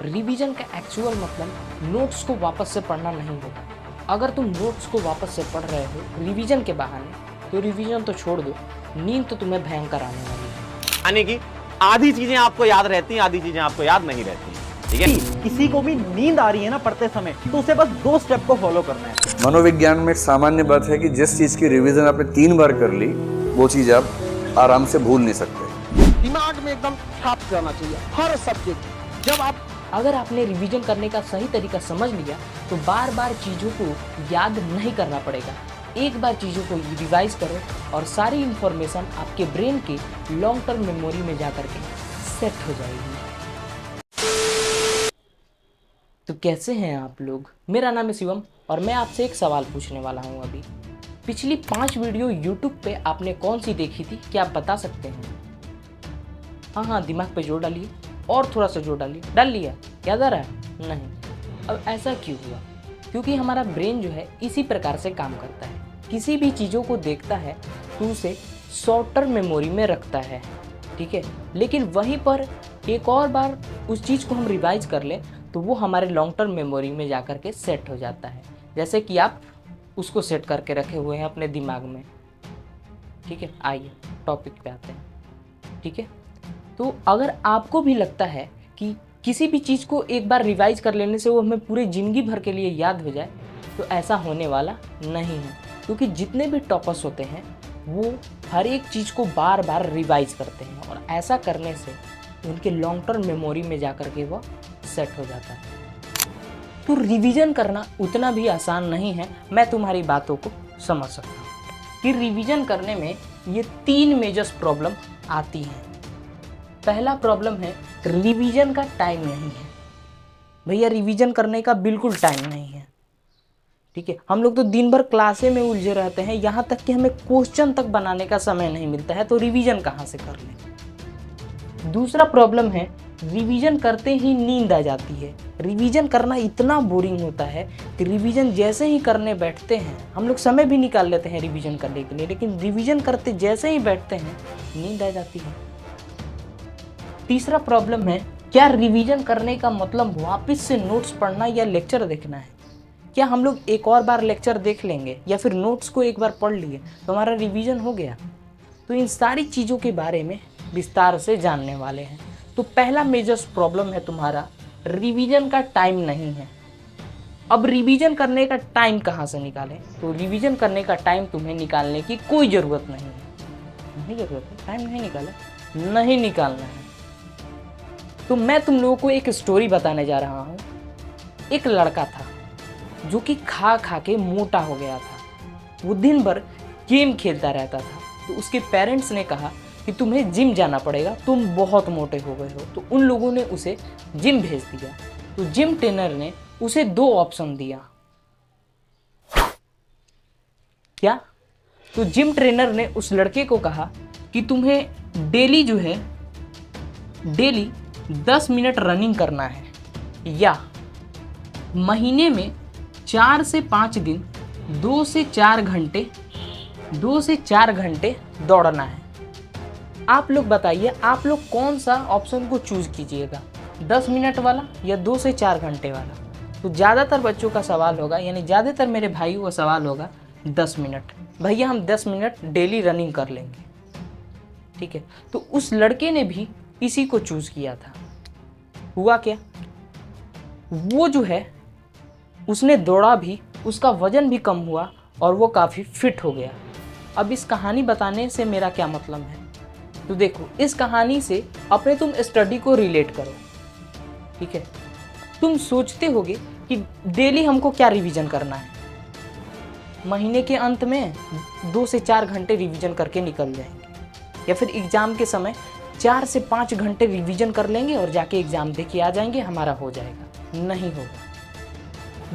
Revision का actual मतलब notes को वापस से पढ़ना नहीं होगा। अगर तुम नोट्स को वापस से पढ़ रहे हो रिवीजन के बहाने, तो रिवीजन तो छोड़ दो, नींद तो तुम्हें भयंकर आने वाली है। यानी कि आधी चीजें आपको याद रहती हैं, आधी चीजें आपको याद नहीं रहती। ठीक है, किसी को भी नींद आ रही है ना पढ़ते समय, तो उसे बस 2 स्टेप को फॉलो करना है। मनोविज्ञान में एक सामान्य बात है कि जिस चीज की रिवीजन आपने 3 बार कर ली, वो चीज आप आराम से भूल नहीं सकते। दिमाग में एकदम छाप जाना चाहिए हर सब्जेक्ट। जब आप अगर आपने रिवीजन करने का सही तरीका समझ लिया तो बार बार चीज़ों को याद नहीं करना पड़ेगा। एक बार चीज़ों को रिवाइज करो और सारी इन्फॉर्मेशन आपके ब्रेन के लॉन्ग टर्म मेमोरी में जा के सेट हो जाएगी। तो कैसे हैं आप लोग? मेरा नाम है शिवम और मैं आपसे एक सवाल पूछने वाला हूं अभी। पिछली 5 वीडियो यूट्यूब पे आपने कौन सी देखी थी, क्या आप बता सकते हैं? हाँ, दिमाग पे जोर डालिए और थोड़ा सा जोर डालिए। डाल लिया? याद आ रहा है? नहीं। अब ऐसा क्यों हुआ? क्योंकि हमारा ब्रेन जो है इसी प्रकार से काम करता है। किसी भी चीज़ों को देखता है तो उसे शॉर्ट टर्म मेमोरी में रखता है, ठीक है, लेकिन वहीं पर एक और बार उस चीज़ को हम रिवाइज कर लें तो वो हमारे लॉन्ग टर्म मेमोरी में जा के सेट हो जाता है, जैसे कि आप उसको सेट करके रखे हुए हैं अपने दिमाग में। ठीक है, आइए टॉपिक पे आते हैं। ठीक है, तो अगर आपको भी लगता है कि किसी भी चीज़ को एक बार रिवाइज कर लेने से वो हमें पूरी ज़िंदगी भर के लिए याद हो जाए, तो ऐसा होने वाला नहीं है। क्योंकि जितने भी टॉपर्स होते हैं वो हर एक चीज़ को बार बार रिवाइज करते हैं और ऐसा करने से उनके लॉन्ग टर्म मेमोरी में जा कर के वो सेट हो जाता है। तो रिवीजन करना उतना भी आसान नहीं है। मैं तुम्हारी बातों को समझ सकता हूँ कि रिवीजन करने में ये 3 मेजर्स प्रॉब्लम आती हैं। पहला प्रॉब्लम है रिवीजन का टाइम नहीं है। भैया रिवीजन करने का बिल्कुल टाइम नहीं है। ठीक है, हम लोग तो दिन भर क्लासे में उलझे रहते हैं, यहाँ तक कि हमें क्वेश्चन तक बनाने का समय नहीं मिलता है, तो रिवीजन कहाँ से कर लें। दूसरा प्रॉब्लम है रिवीजन करते ही नींद आ जाती है। रिवीजन करना इतना बोरिंग होता है कि रिवीजन जैसे ही करने बैठते हैं, हम लोग समय भी निकाल लेते हैं रिवीजन करने के लिए, लेकिन रिवीजन करते जैसे ही बैठते हैं नींद आ जाती है। तीसरा प्रॉब्लम है क्या रिवीजन करने का मतलब वापस से नोट्स पढ़ना या लेक्चर देखना है? क्या हम लोग एक और बार लेक्चर देख लेंगे या फिर नोट्स को एक बार पढ़ लिए तो हमारा रिवीजन हो गया? तो इन सारी चीज़ों के बारे में विस्तार से जानने वाले हैं। तो पहला मेजर प्रॉब्लम है तुम्हारा रिवीजन का टाइम नहीं है। अब रिवीजन करने का टाइम कहाँ से निकालें? तो रिवीजन करने का टाइम तुम्हें निकालने की कोई ज़रूरत नहीं है। नहीं ज़रूरत है, टाइम नहीं निकाला, नहीं निकालना है। तो मैं तुम लोगों को एक स्टोरी बताने जा रहा हूँ। एक लड़का था जो कि खा खा के मोटा हो गया था। वो दिन भर गेम खेलता रहता था। तो उसके पेरेंट्स ने कहा कि तुम्हें जिम जाना पड़ेगा, तुम बहुत मोटे हो गए हो। तो उन लोगों ने उसे जिम भेज दिया। तो जिम ट्रेनर ने उसे 2 ऑप्शन दिया। क्या? तो जिम ट्रेनर ने उस लड़के को कहा कि तुम्हें डेली जो है डेली 10 मिनट रनिंग करना है या महीने में 4 से 5 दिन 2 से 4 घंटे दौड़ना है। आप लोग बताइए, आप लोग कौन सा ऑप्शन को चूज कीजिएगा, 10 मिनट वाला या 2 से 4 घंटे वाला? तो ज़्यादातर बच्चों का सवाल होगा, यानी ज़्यादातर मेरे भाइयों का सवाल होगा 10 मिनट। भैया हम 10 मिनट डेली रनिंग कर लेंगे। ठीक है, तो उस लड़के ने भी इसी को चूज किया था। हुआ क्या? वो जो है उसने दौड़ा भी, उसका वजन भी कम हुआ और वो काफ़ी फिट हो गया। अब इस कहानी बताने से मेरा क्या मतलब है? तो देखो, इस कहानी से अपने तुम स्टडी को रिलेट करो। ठीक है, तुम सोचते होगे कि डेली हमको क्या रिवीजन करना है। महीने के अंत में 2 से 4 घंटे रिवीजन करके निकल जाएंगे, या फिर एग्ज़ाम के समय 4 से 5 घंटे रिवीजन कर लेंगे और जाके एग्ज़ाम दे के आ जाएंगे, हमारा हो जाएगा। नहीं होगा।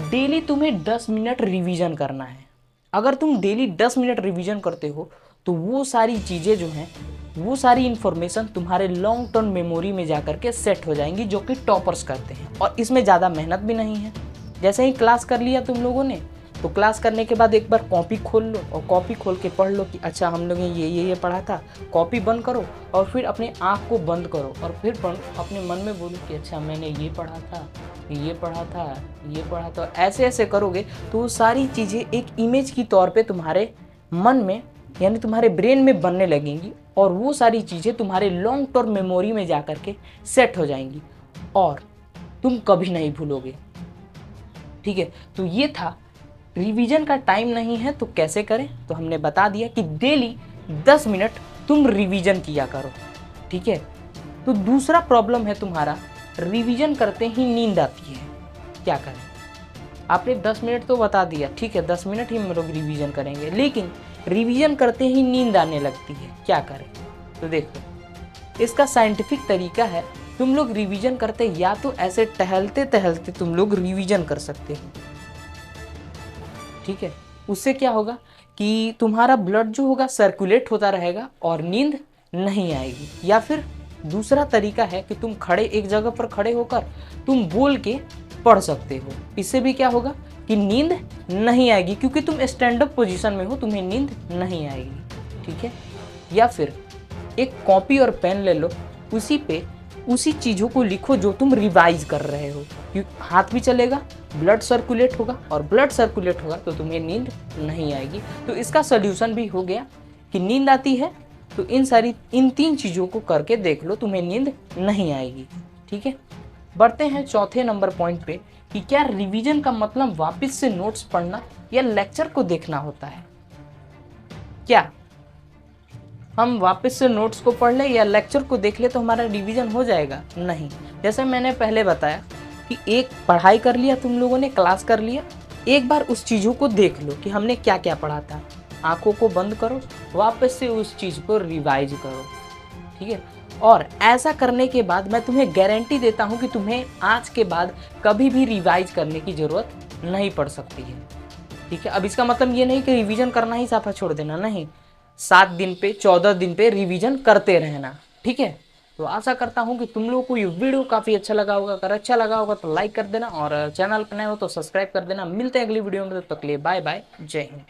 डेली तुम्हें 10 मिनट रिवीजन करना है। अगर तुम डेली 10 मिनट रिवीजन करते हो तो वो सारी चीज़ें जो हैं, वो सारी इन्फॉर्मेशन तुम्हारे लॉन्ग टर्म मेमोरी में जा कर के सेट हो जाएंगी, जो कि टॉपर्स करते हैं। और इसमें ज़्यादा मेहनत भी नहीं है। जैसे ही क्लास कर लिया तुम लोगों ने, तो क्लास करने के बाद एक बार कॉपी खोल लो और कॉपी खोल के पढ़ लो कि अच्छा हम लोग ने ये पढ़ा था। कॉपी बंद करो और फिर अपने आँख को बंद करो और फिर अपने मन में बोलो कि अच्छा मैंने ये पढ़ा था, ये पढ़ा था, ये पढ़ा था। ऐसे ऐसे करोगे तो वो सारी चीज़ें एक इमेज की तौर पे तुम्हारे मन में यानी तुम्हारे ब्रेन में बनने लगेंगी और वो सारी चीज़ें तुम्हारे लॉन्ग टर्म मेमोरी में जा कर के सेट हो जाएंगी और तुम कभी नहीं भूलोगे। ठीक है, तो ये था रिवीजन का टाइम नहीं है तो कैसे करें। तो हमने बता दिया कि डेली 10 मिनट तुम रिवीजन किया करो। ठीक है, तो दूसरा प्रॉब्लम है तुम्हारा, रिवीजन करते ही नींद आती है। क्या करें? आपने 10 मिनट तो बता दिया, ठीक है 10 मिनट ही हम लोग रिवीजन करेंगे, लेकिन रिवीजन करते ही नींद आने लगती है। क्या करें? तो देखो, इसका साइंटिफिक तरीका है, तुम लोग रिवीजन करते या तो ऐसे टहलते टहलते तुम लोग रिवीजन कर सकते हो। ठीक है, उससे क्या होगा कि तुम्हारा ब्लड जो होगा सर्कुलेट होता रहेगा और नींद नहीं आएगी। या फिर दूसरा तरीका है कि तुम खड़े एक जगह पर खड़े होकर तुम बोल के पढ़ सकते हो। इससे भी क्या होगा कि नींद नहीं आएगी, क्योंकि तुम स्टैंड अप पोजीशन में हो, तुम्हें नींद नहीं आएगी। ठीक है, या फिर एक कॉपी और पेन ले लो, उसी पे उसी चीज़ों को लिखो जो तुम रिवाइज कर रहे हो। हाथ भी चलेगा, ब्लड सर्कुलेट होगा और ब्लड सर्कुलेट होगा तो तुम्हें नींद नहीं आएगी। तो इसका सोल्यूशन भी हो गया कि नींद आती है तो इन 3 चीज़ों को करके देख लो, तुम्हें नींद नहीं आएगी। ठीक है, बढ़ते हैं चौथे नंबर पॉइंट पे कि क्या रिवीजन का मतलब वापस से नोट्स पढ़ना या लेक्चर को देखना होता है। क्या हम वापस से नोट्स को पढ़ ले या लेक्चर को देख ले तो हमारा रिवीजन हो जाएगा? नहीं। जैसे मैंने पहले बताया कि एक पढ़ाई कर लिया, तुम लोगों ने क्लास कर लिया, एक बार उस चीज़ों को देख लो कि हमने क्या क्या पढ़ा था। आंखों को बंद करो, वापस से उस चीज़ को रिवाइज करो। ठीक है, और ऐसा करने के बाद मैं तुम्हें गारंटी देता हूँ कि तुम्हें आज के बाद कभी भी रिवाइज करने की ज़रूरत नहीं पड़ सकती है। ठीक है, अब इसका मतलब ये नहीं कि रिवीजन करना ही साफा छोड़ देना, नहीं, 7 दिन पे 14 दिन पे रिवीजन करते रहना। ठीक है, तो आशा करता हूँ कि तुम लोगों को ये वीडियो काफ़ी अच्छा लगा होगा। अगर अच्छा लगा होगा तो लाइक कर देना और चैनल पर नए हो तो सब्सक्राइब कर देना। मिलते हैं अगली वीडियो में, तब तक के लिए बाय बाय, जय हिंद।